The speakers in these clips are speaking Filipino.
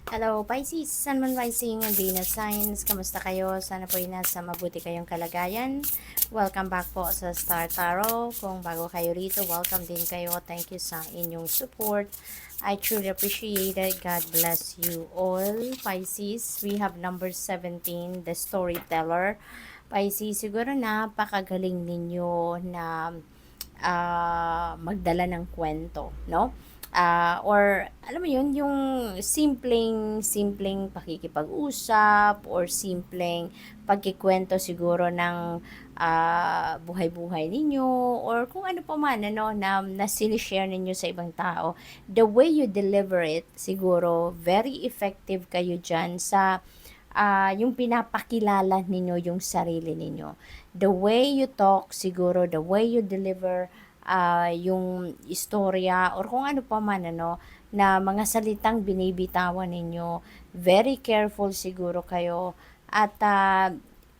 Hello Pisces, Sun, Moon, Rising, and Venus Signs. Kamusta kayo? Sana po ay nasa mabuti kayong kalagayan. Welcome back po sa Star Tarot. Kung bago kayo rito, welcome din kayo. Thank you sa inyong support. I truly appreciate it. God bless you all. Pisces, we have number 17, the storyteller. Pisces, siguro napakagaling ninyo na magdala ng kwento, no? Or alam mo yun, yung simpleng pakikipag-usap or simpleng pagkikwento siguro ng buhay-buhay ninyo or kung ano pa man ano na sinishare ninyo sa ibang tao. The way you deliver it, siguro very effective kayo dyan sa yung pinapakilala ninyo yung sarili ninyo. The way you talk, siguro, the way you deliver yung istorya or kung ano pa man ano na mga salitang binibitawan ninyo, very careful siguro kayo at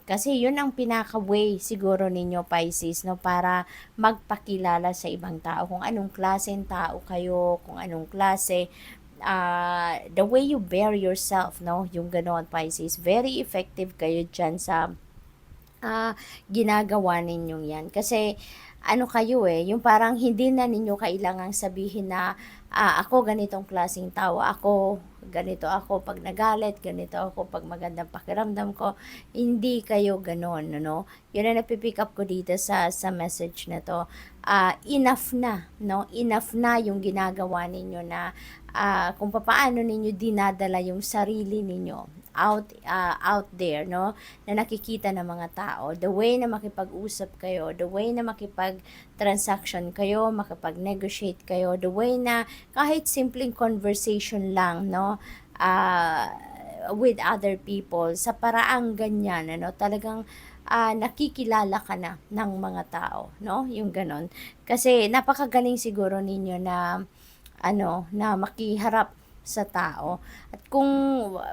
kasi yun ang pinaka-way siguro ninyo Pisces no para magpakilala sa ibang tao kung anong klaseng tao kayo, kung anong klase the way you bear yourself no yung ganon Pisces, very effective kayo dyan sa ginagawa ninyong yan. Kasi, ano kayo yung parang hindi na ninyo kailangang sabihin na, ako ganitong klaseng tao, ako ganito ako pag nagalit, ganito ako pag magandang pakiramdam ko, hindi kayo ganon, no? Yun ang napipick up ko dito sa message na to. Enough na, no? Enough na yung ginagawa ninyo na kung paano ninyo dinadala yung sarili ninyo out there no na nakikita ng mga tao, the way na makipag-usap kayo, the way na makipag-transaction kayo, makipag-negotiate kayo, the way na kahit simpleng conversation lang no with other people sa paraang ganyan ano talagang nakikilala ka na ng mga tao no yung ganon kasi napakagaling siguro ninyo na na makiharap sa tao. At kung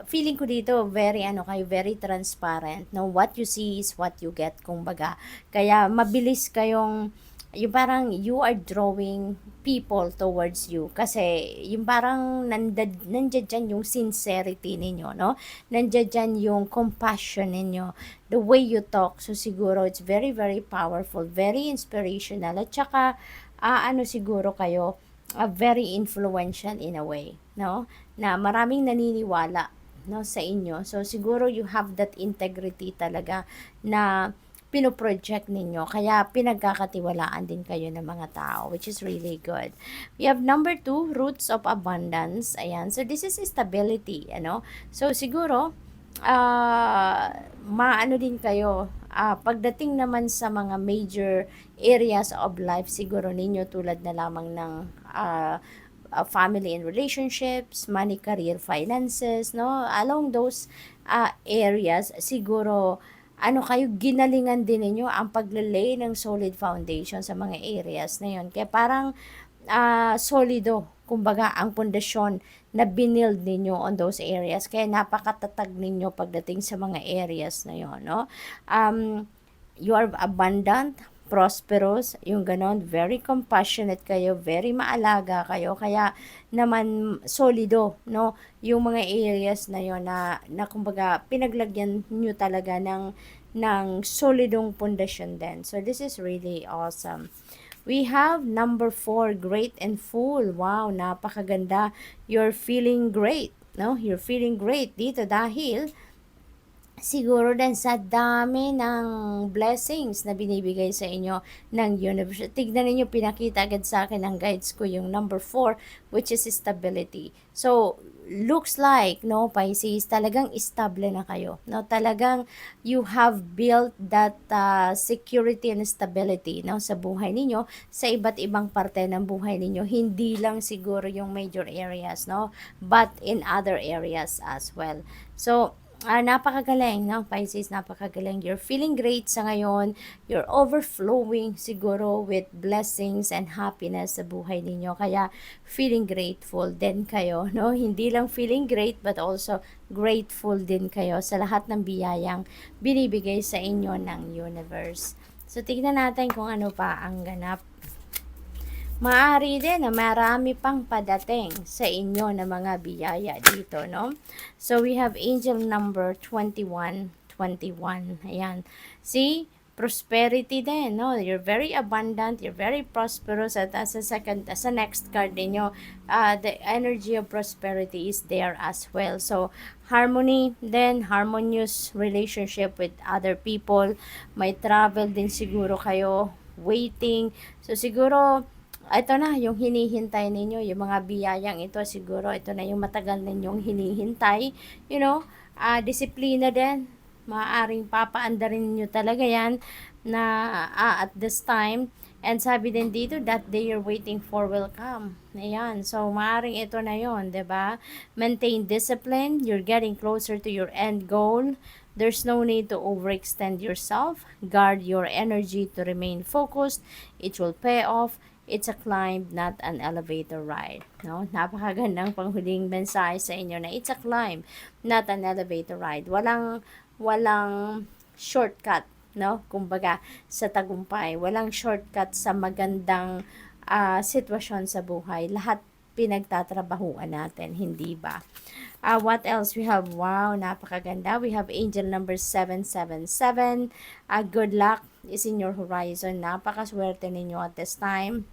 feeling ko dito, very kayo, very transparent. No, what you see is what you get, kumbaga. Kaya mabilis kayong yung parang you are drawing people towards you kasi yung parang nandiyan dyan yung sincerity ninyo no nandiyan dyan yung compassion ninyo, the way you talk, so siguro it's very very powerful, very inspirational at saka siguro kayo very influential in a way, no? Na maraming naniniwala, no, sa inyo. So, siguro you have that integrity talaga na pinoproject ninyo. Kaya pinagkakatiwalaan din kayo ng mga tao, which is really good. We have number 2, roots of abundance. Ayan. So, this is stability, ano? So, siguro, maano din kayo, pagdating naman sa mga major areas of life, siguro ninyo tulad na lamang ng family and relationships, money, career, finances, no? Along those areas, siguro kayo ginalingan din ninyo ang paglalay ng solid foundation sa mga areas na yun. Kaya parang solido, kumbaga, ang pundasyon na binild ninyo on those areas. Kaya napakatatag ninyo pagdating sa mga areas na yun, no? You are abundant, prosperous, yung ganon, very compassionate kayo, very maalaga kayo, kaya naman solido, no? Yung mga areas na yon na kumbaga, pinaglagyan nyo talaga ng solidong pundasyon din. So, this is really awesome. We have number 4, great and full. Wow, napakaganda. You're feeling great, no? You're feeling great dito dahil siguro din sa dami ng blessings na binibigay sa inyo ng universe. Tignan niyo, pinakita agad sa akin ng guides ko yung number 4, which is stability. So, looks like, no, Pisces, talagang stable na kayo. No, talagang you have built that security and stability, no, sa buhay ninyo, sa iba't ibang parte ng buhay ninyo. Hindi lang siguro yung major areas, no, but in other areas as well. So, napakagaling, no? Pisces, napakagaling. You're feeling great sa ngayon. You're overflowing siguro with blessings and happiness sa buhay ninyo. Kaya, feeling grateful din kayo, no? Hindi lang feeling great, but also grateful din kayo sa lahat ng biyayang binibigay sa inyo ng universe. So, tignan natin kung ano pa ang ganap. Maaari din na marami pang padating sa inyo na mga biyaya dito, no? So, we have angel number 2121. Ayan. See? Prosperity din, no? You're very abundant, you're very prosperous. At as a next card ninyo, the energy of prosperity is there as well. So, harmony, then harmonious relationship with other people. May travel din siguro kayo, waiting. So, siguro, ito na yung hinihintay ninyo, yung mga biyayang ito siguro, ito na yung matagal ninyong hinihintay, you know, disiplina din, maaaring papaandarin nyo talaga yan na at this time, and sabi din dito, that day you're waiting for will come. Ayan, so maaaring ito na yon, 'di ba? Maintain discipline, you're getting closer to your end goal. There's no need to overextend yourself. Guard your energy to remain focused. It will pay off. It's a climb, not an elevator ride. No? Napakagandang panghuling mensahe sa inyo na it's a climb, not an elevator ride. Walang shortcut, no? Kumbaga, sa tagumpay. Walang shortcut sa magandang sitwasyon sa buhay. Lahat pinagtatrabahuan natin, hindi ba? What else? We have, wow, napakaganda. We have angel number 777. Good luck is in your horizon. Napakaswerte ninyo at this time.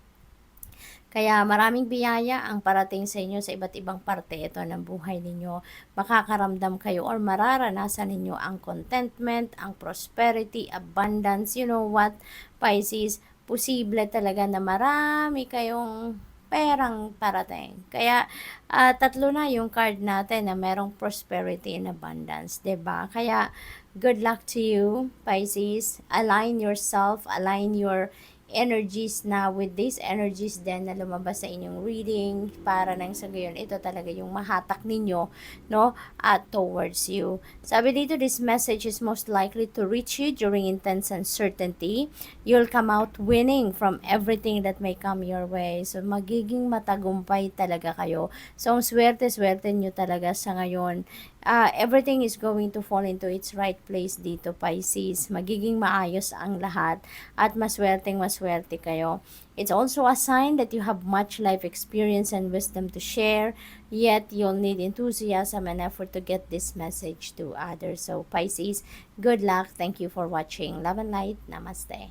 Kaya maraming biyaya ang parating sa inyo sa iba't ibang parte ito ng buhay ninyo. Makakaramdam kayo or mararanasan ninyo ang contentment, ang prosperity, abundance. You know what, Pisces? Posible talaga na marami kayong perang parating. Kaya, tatlo na yung card natin na merong prosperity and abundance, 'di ba? Kaya, good luck to you, Pisces. Align yourself, align your energies na with these energies din na lumabas sa inyong reading para nang sa gayon ito talaga yung mahatak ninyo, no, at towards you. Sabi dito, this message is most likely to reach you during intense uncertainty. You'll come out winning from everything that may come your way. So magiging matagumpay talaga kayo. So ang swerte nyo talaga sa ngayon. Everything is going to fall into its right place dito, Pisces. Magiging maayos ang lahat at maswerteng maswerte kayo. It's also a sign that you have much life experience and wisdom to share, yet you'll need enthusiasm and effort to get this message to others. So, Pisces, good luck. Thank you for watching. Love and light. Namaste.